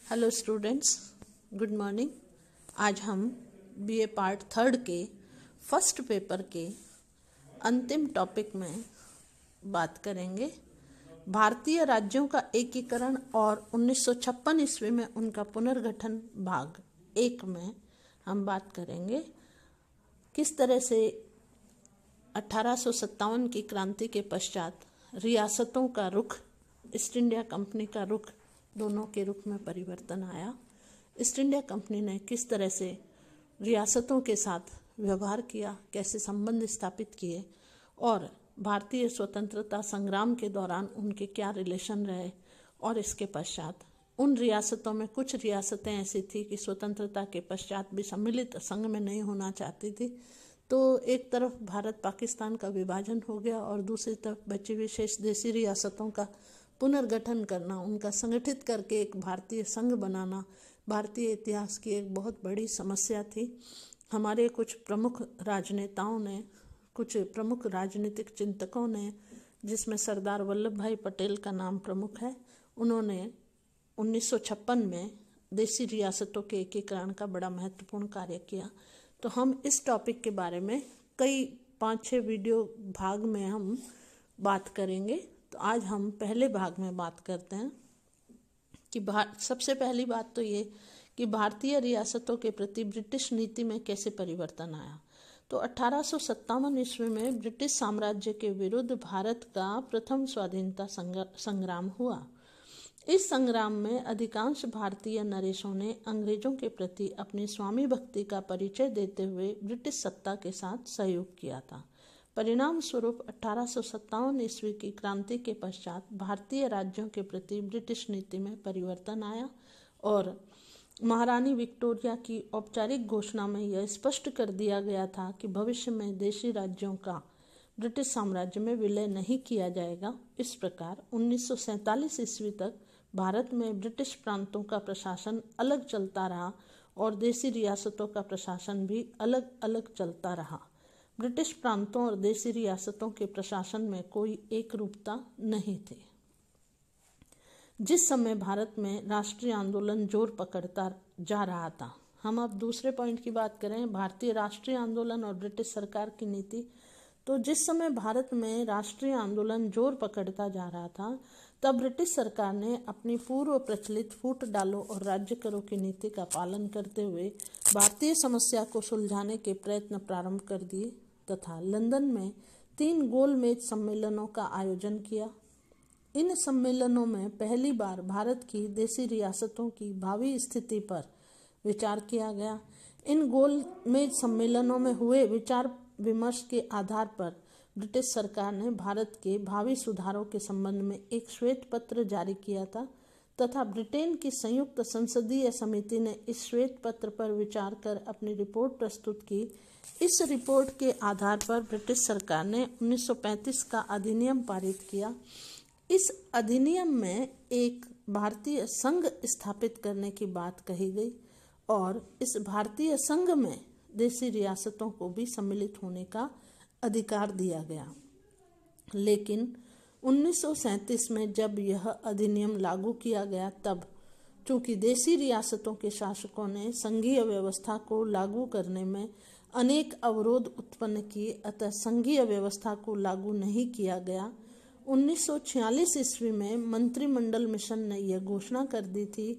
Hello students, good morning. आज हम BA part 3 के फर्स्ट पेपर के अंतिम टॉपिक में बात करेंगे। भारतीय राज्यों का एकीकरण और 1956 ईस्वी में उनका पुनर्गठन भाग 1 में हम बात करेंगे। किस तरह से 1857 की क्रांति के पश्चात रियासतों का रुख, ईस्ट इंडिया कंपनी का रुख, दोनों के रुख में परिवर्तन आया। ईस्ट इंडिया कंपनी ने किस तरह से रियासतों के साथ व्यवहार किया, कैसे संबंध स्थापित किए और भारतीय स्वतंत्रता संग्राम के दौरान उनके क्या रिलेशन रहे। और इसके पश्चात उन रियासतों में कुछ रियासतें ऐसी थी कि स्वतंत्रता के पश्चात भी सम्मिलित संघ में नहीं होना चाहती थी, तो एक तरफ भारत पाकिस्तान का विभाजन हो गया और दूसरी तरफ बची हुई शेष देशी रियासतों का पुनर्गठन करना, उनका संगठित करके एक भारतीय संघ बनाना भारतीय इतिहास की एक बहुत बड़ी समस्या थी। हमारे कुछ प्रमुख राजनेताओं ने, कुछ प्रमुख राजनीतिक चिंतकों ने, जिसमें सरदार वल्लभ भाई पटेल का नाम प्रमुख है, उन्होंने 1956 में देशी रियासतों के एकीकरण का बड़ा महत्वपूर्ण कार्य किया। तो हम इस टॉपिक के बारे में कई 5-6 वीडियो भाग में हम बात करेंगे। तो आज हम पहले भाग में बात करते हैं कि सबसे पहली बात तो ये कि भारतीय रियासतों के प्रति ब्रिटिश नीति में कैसे परिवर्तन आया। तो 1857 ईस्वी में ब्रिटिश साम्राज्य के विरुद्ध भारत का प्रथम स्वाधीनता संग्राम हुआ। इस संग्राम में अधिकांश भारतीय नरेशों ने अंग्रेजों के प्रति अपनी स्वामी भक्ति का परिचय देते हुए ब्रिटिश सत्ता के साथ सहयोग किया था। परिणाम स्वरूप 1857 ईस्वी की क्रांति के पश्चात भारतीय राज्यों के प्रति ब्रिटिश नीति में परिवर्तन आया और महारानी विक्टोरिया की औपचारिक घोषणा में यह स्पष्ट कर दिया गया था कि भविष्य में देशी राज्यों का ब्रिटिश साम्राज्य में विलय नहीं किया जाएगा। इस प्रकार 1947 ईस्वी तक भारत में ब्रिटिश प्रांतों का प्रशासन अलग चलता रहा और देशी रियासतों का प्रशासन भी अलग अलग चलता रहा। ब्रिटिश प्रांतों और देशी रियासतों के प्रशासन में कोई एक रूपता नहीं थी। जिस समय भारत में राष्ट्रीय आंदोलन जोर पकड़ता जा रहा था, हम अब दूसरे पॉइंट की बात करें, भारतीय राष्ट्रीय आंदोलन और ब्रिटिश सरकार की नीति। तो जिस समय भारत में राष्ट्रीय आंदोलन जोर पकड़ता जा रहा था, तब ब्रिटिश सरकार ने अपनी पूर्व प्रचलित फूट डालो और राज्य करो की नीति का पालन करते हुए भारतीय समस्या को सुलझाने के प्रयत्न प्रारंभ कर दिए तथा लंदन में 3 गोलमेज सम्मेलनों का आयोजन किया। इन सम्मेलनों में पहली बार भारत की देशी रियासतों की भावी स्थिति पर विचार किया गया। इन गोलमेज सम्मेलनों में हुए विचार विमर्श के आधार पर ब्रिटिश सरकार ने भारत के भावी सुधारों के संबंध में एक श्वेत पत्र जारी किया था तथा ब्रिटेन की संयुक्त संसदीय समिति ने इस श्वेत पत्र पर विचार कर अपनी रिपोर्ट प्रस्तुत की। इस रिपोर्ट के आधार पर ब्रिटिश सरकार ने 1935 का अधिनियम पारित किया। इस अधिनियम में एक भारतीय संघ स्थापित करने की बात कही गई और इस भारतीय संघ में देशी रियासतों को भी सम्मिलित होने का अधिकार दिया गया। लेकिन 1937 में जब यह अधिनियम लागू किया गया, तब चूंकि देशी रियासतों के शासकों ने संघीय व्यवस्था को लागू करने में अनेक अवरोध उत्पन्न किए, अतः संघीय व्यवस्था को लागू नहीं किया गया। 1946 ईस्वी में मंत्रिमंडल मिशन ने यह घोषणा कर दी थी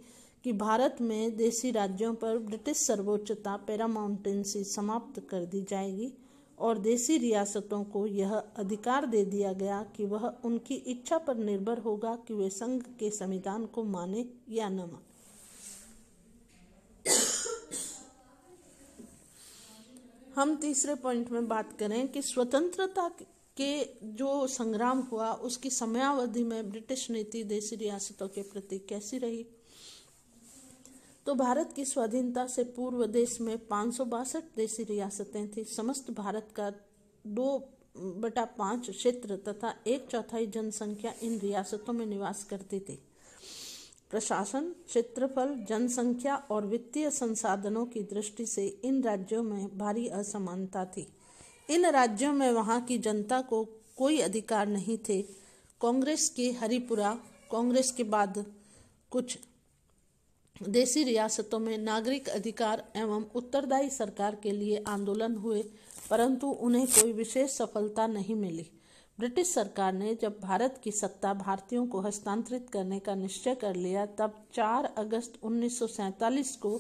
कि भारत में देशी राज्यों पर ब्रिटिश सर्वोच्चता पैरामाउंटेंसी समाप्त कर दी जाएगी और देशी रियासतों को यह अधिकार दे दिया गया कि वह उनकी इच्छा पर निर्भर होगा कि वे संघ के संविधान को माने या न माने। हम तीसरे पॉइंट में बात करें कि स्वतंत्रता के जो संग्राम हुआ उसकी समयावधि में ब्रिटिश नीति देशी रियासतों के प्रति कैसी रही। तो भारत की स्वाधीनता से पूर्व देश में 562 देशी रियासतें थी। समस्त भारत का 2/5 क्षेत्र तथा 1/4 जनसंख्या इन रियासतों में निवास करती थी। प्रशासन, क्षेत्रफल, जनसंख्या और वित्तीय संसाधनों की दृष्टि से इन राज्यों में भारी असमानता थी। इन राज्यों में वहां की जनता को कोई अधिकार नहीं थे। कांग्रेस की हरिपुरा, कांग्रेस के बाद कुछ देशी रियासतों में नागरिक अधिकार एवं उत्तरदायी सरकार के लिए आंदोलन हुए, परंतु उन्हें कोई विशेष सफलता नहीं मिली। ब्रिटिश सरकार ने जब भारत की सत्ता भारतीयों को हस्तांतरित करने का निश्चय कर लिया, तब 4 अगस्त 1947 को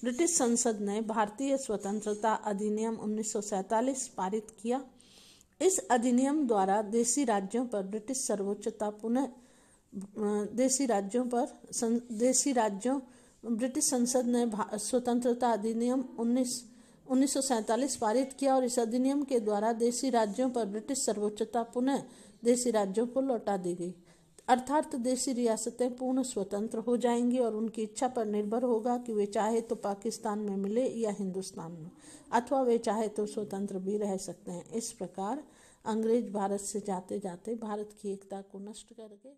ब्रिटिश संसद ने भारतीय स्वतंत्रता अधिनियम 1947 पारित किया। इस अधिनियम द्वारा देशी राज्यों पर ब्रिटिश संसद ने स्वतंत्रता अधिनियम 1947 पारित किया और इस अधिनियम के द्वारा देशी राज्यों पर ब्रिटिश सर्वोच्चता पुनः देशी राज्यों को लौटा दी गई। अर्थात देशी रियासतें पूर्ण स्वतंत्र हो जाएंगी और उनकी इच्छा पर निर्भर होगा कि वे चाहे तो पाकिस्तान में मिले या हिंदुस्तान में, अथवा वे चाहे तो स्वतंत्र भी रह सकते हैं। इस प्रकार अंग्रेज भारत से जाते जाते भारत की एकता को नष्ट कर गए।